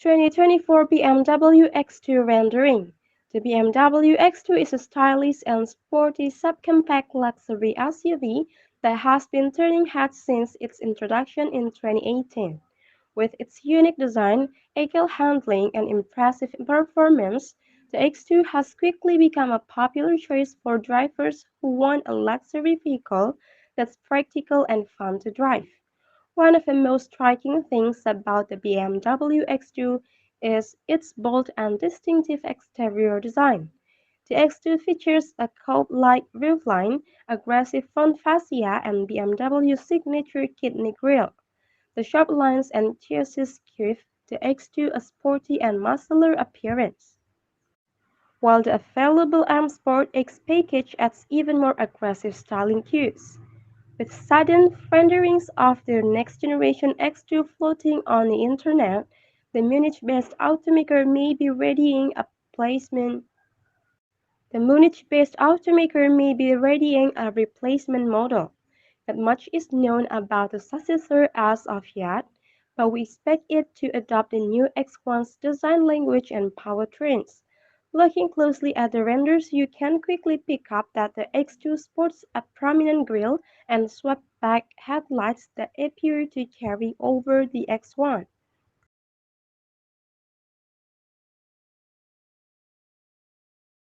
2024 BMW X2 rendering. The BMW X2 is a stylish and sporty subcompact luxury SUV that has been turning heads since its introduction in 2018. With its unique design, agile handling, and impressive performance, the X2 has quickly become a popular choice for drivers who want a luxury vehicle that's practical and fun to drive. One of the most striking things about the BMW X2 is its bold and distinctive exterior design. The X2 features a coupe-like roofline, aggressive front fascia, and BMW's signature kidney grille. The sharp lines and chassis give the X2 a sporty and muscular appearance, while the available M Sport X package adds even more aggressive styling cues. With sudden renderings of the next-generation X2 floating on the internet, the Munich-based automaker may be readying a placement the Munich-based automaker may be readying a replacement model. Not much is known about the successor as of yet, but we expect it to adopt the new X1's design language and powertrains. Looking closely at the renders, you can quickly pick up that the X2 sports a prominent grille and swept-back headlights that appear to carry over the X1.